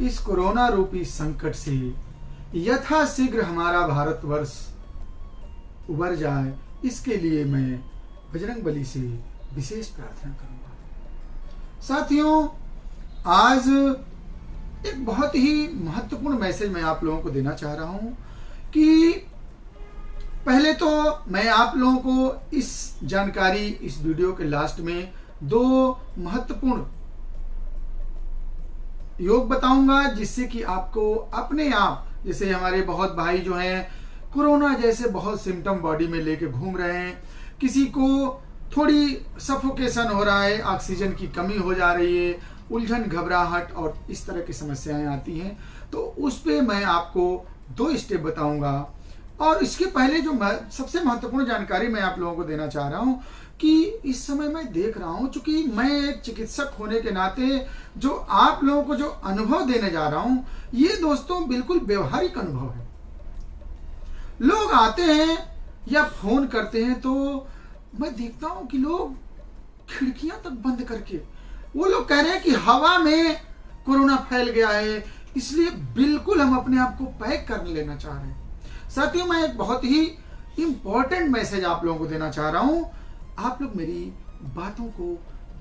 इस कोरोना रूपी संकट से यथाशीघ्र हमारा भारतवर्ष उबर जाए, इसके लिए मैं बजरंगबली से विशेष प्रार्थना करूंगा। साथियों, आज एक बहुत ही महत्वपूर्ण मैसेज मैं आप लोगों को देना चाह रहा हूं कि पहले तो मैं आप लोगों को इस जानकारी, इस वीडियो के लास्ट में 2 महत्वपूर्ण योग बताऊंगा, जिससे कि आपको अपने आप, जैसे हमारे बहुत भाई जो हैं कोरोना जैसे बहुत सिम्टम बॉडी में लेके घूम रहे हैं, किसी को थोड़ी सफोकेशन हो रहा है, ऑक्सीजन की कमी हो जा रही है, उलझन, घबराहट और इस तरह की समस्याएं आती हैं, तो उस पे मैं आपको 2 स्टेप बताऊंगा। और इसके पहले जो सबसे महत्वपूर्ण जानकारी मैं आप लोगों को देना चाह रहा हूं कि इस समय मैं देख रहा हूं, चूंकि मैं एक चिकित्सक होने के नाते जो आप लोगों को जो अनुभव देने जा रहा हूं, ये दोस्तों बिल्कुल व्यवहारिक अनुभव है। लोग आते हैं या फोन करते हैं तो मैं देखता हूं कि लोग खिड़कियां तक बंद करके, वो लोग कह रहे हैं कि हवा में कोरोना फैल गया है, इसलिए बिल्कुल हम अपने आप को पैक कर लेना चाह रहे हैं। साथियों, मैं एक बहुत ही इंपॉर्टेंट मैसेज आप लोगों को देना चाह रहा हूं, आप लोग मेरी बातों को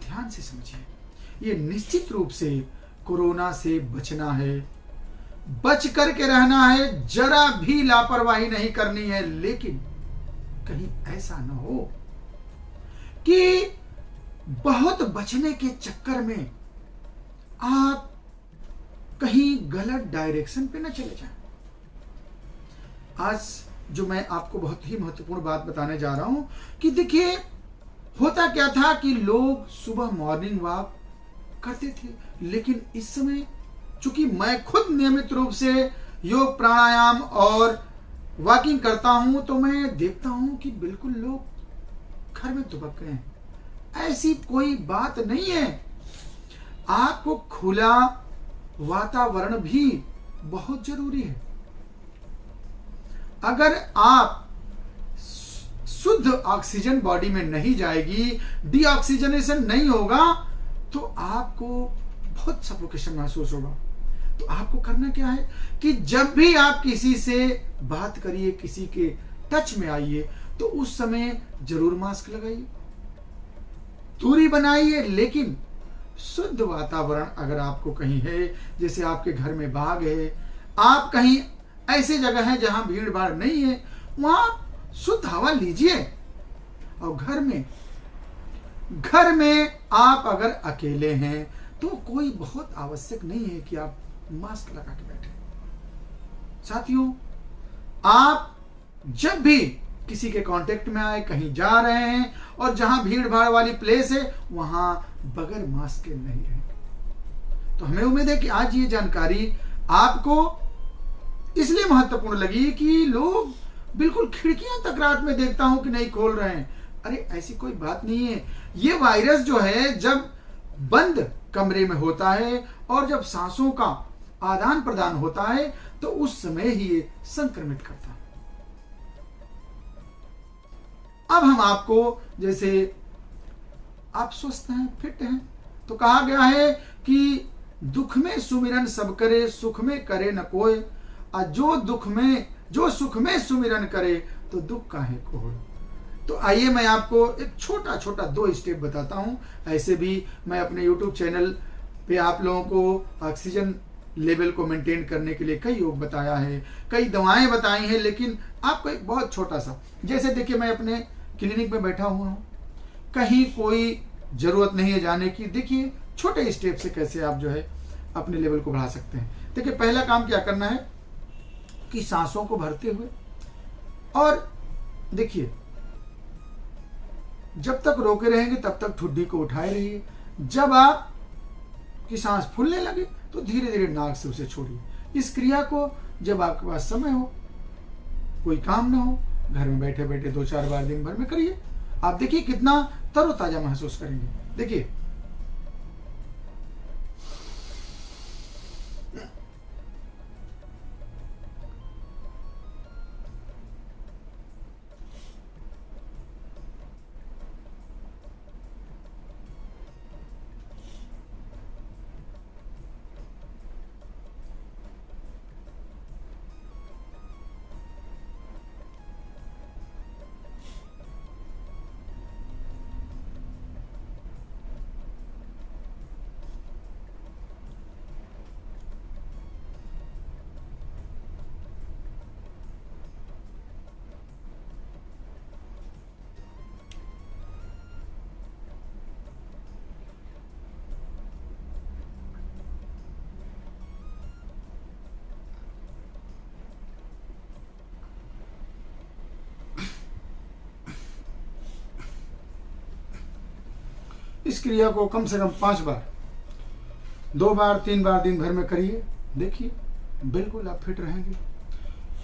ध्यान से समझिए। ये निश्चित रूप से कोरोना से बचना है, बच करके रहना है, जरा भी लापरवाही नहीं करनी है, लेकिन कहीं ऐसा ना हो कि बहुत बचने के चक्कर में आप कहीं गलत डायरेक्शन पे न चले जाएं। आज जो मैं आपको बहुत ही महत्वपूर्ण बात बताने जा रहा हूं कि देखिए, होता क्या था कि लोग सुबह मॉर्निंग वॉक करते थे, लेकिन इस समय चूंकि मैं खुद नियमित रूप से योग, प्राणायाम और वॉकिंग करता हूं, तो मैं देखता हूं कि बिल्कुल लोग घर में दुबक गए हैं। ऐसी कोई बात नहीं है, आपको खुला वातावरण भी बहुत जरूरी है। अगर आप शुद्ध ऑक्सीजन बॉडी में नहीं जाएगी, डीऑक्सीजनेशन नहीं होगा, तो आपको बहुत सफोकेशन महसूस होगा। तो आपको करना क्या है कि जब भी आप किसी से बात करिए, किसी के टच में आइए, तो उस समय जरूर मास्क लगाइए, दूरी बनाइए, लेकिन शुद्ध वातावरण अगर आपको कहीं है, जैसे आपके घर में बाग है, आप कहीं ऐसे जगह है जहां भीड़ भाड़ नहीं है, वहां शुद्ध हवा लीजिए। और घर में आप अगर अकेले हैं तो कोई बहुत आवश्यक नहीं है कि आप मास्क लगा के बैठे। साथियों, आप जब भी किसी के कांटेक्ट में आए, कहीं जा रहे हैं और जहां भीड़ भाड़ वाली प्लेस है, वहां बगैर मास्क के नहीं रहें। तो हमें उम्मीद है कि आज ये जानकारी आपको इसलिए महत्वपूर्ण लगी कि लोग बिल्कुल खिड़कियां तक रात में देखता हूं कि नहीं खोल रहे हैं। अरे ऐसी कोई बात नहीं है। ये वायरस जो है जब बंद कमरे में होता है और जब सांसों का आदान प्रदान होता है, तो उस समय ही ये संक्रमित करता है। अब हम आपको, जैसे आप स्वस्थ हैं, फिट हैं, तो कहा गया है कि दुख में सुमिरन सब करे, सुख में करे न कोई, और जो सुख में सुमिरन करे, तो दुख काहे कोई। तो आइए मैं आपको एक छोटा छोटा 2 स्टेप बताता हूं। ऐसे भी मैं अपने YouTube चैनल पे आप लोगों को ऑक्सीजन लेवल को मेंटेन करने के लिए कई योग बताया है, कई दवाएं बताई हैं, लेकिन आपको एक बहुत छोटा सा, जैसे देखिए मैं अपने क्लिनिक में बैठा हुआ हूं, कहीं कोई जरूरत नहीं है जाने की। देखिए छोटे स्टेप से कैसे आप जो है अपने लेवल को बढ़ा सकते हैं। देखिए पहला काम क्या करना है कि सांसों को भरते हुए, और देखिए जब तक रोके रहेंगे तब तक ठुड्डी को उठाए रहिए। जब आप की सांस फूलने लगे तो धीरे धीरे नाक से उसे छोड़िए। इस क्रिया को जब आपके पास समय हो, कोई काम ना हो, घर में बैठे बैठे 2-4 बार दिन भर में करिए। आप देखिए कितना तरोताजा महसूस करेंगे। देखिए इस क्रिया को कम से कम 5 बार, 2 बार 3 बार दिन भर में करिए, देखिए बिल्कुल आप फिट रहेंगे।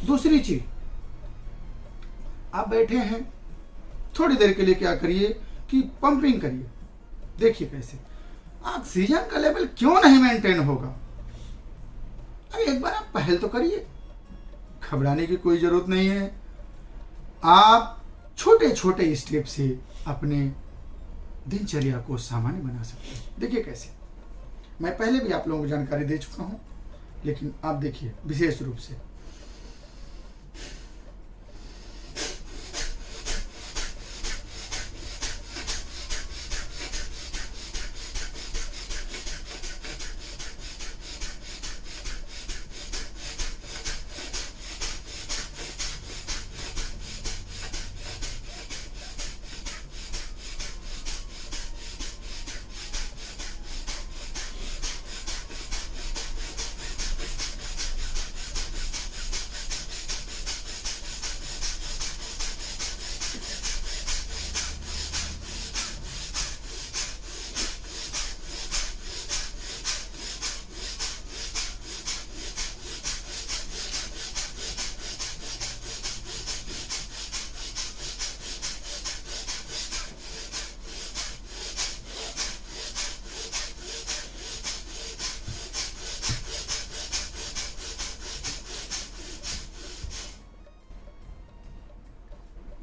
दूसरी चीज, आप बैठे हैं, थोड़ी देर के लिए क्या करिए कि पंपिंग करिए। देखिए कैसे ऑक्सीजन का लेवल क्यों नहीं मेंटेन होगा। अरे एक बार आप पहल तो करिए, घबराने की कोई जरूरत नहीं है। आप छोटे छोटे स्टेप से अपने दिनचर्या को सामान्य बना सकते हैं। देखिए कैसे, मैं पहले भी आप लोगों को जानकारी दे चुका हूं, लेकिन आप देखिए विशेष रूप से।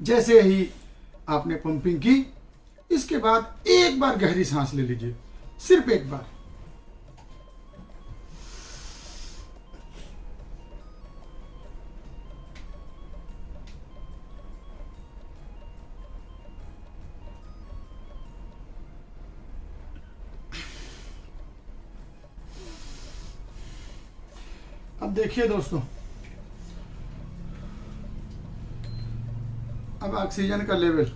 जैसे ही आपने पंपिंग की, इसके बाद एक बार गहरी सांस ले लीजिए, सिर्फ एक बार। अब देखिए दोस्तों, अब ऑक्सीजन का लेवल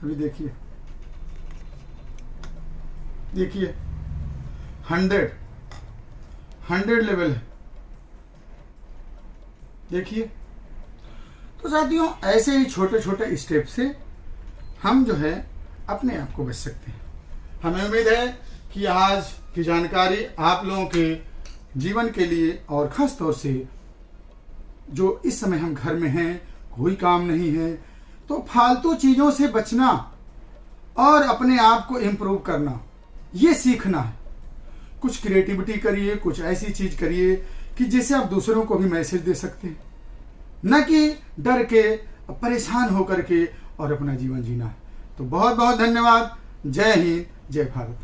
अभी देखिए 100 लेवल है। देखिए, तो साथियों ऐसे ही छोटे छोटे स्टेप से हम जो है अपने आप को बच सकते हैं। हमें उम्मीद है कि आज की जानकारी आप लोगों के जीवन के लिए, और खास तौर से जो इस समय हम घर में हैं, कोई काम नहीं है, तो फालतू चीजों से बचना और अपने आप को इम्प्रूव करना, ये सीखना है। कुछ क्रिएटिविटी करिए, कुछ ऐसी चीज करिए कि जिससे आप दूसरों को भी मैसेज दे सकते हैं, न कि डर के, परेशान होकर के और अपना जीवन जीना है। तो बहुत बहुत धन्यवाद। जय हिंद, जय भारत।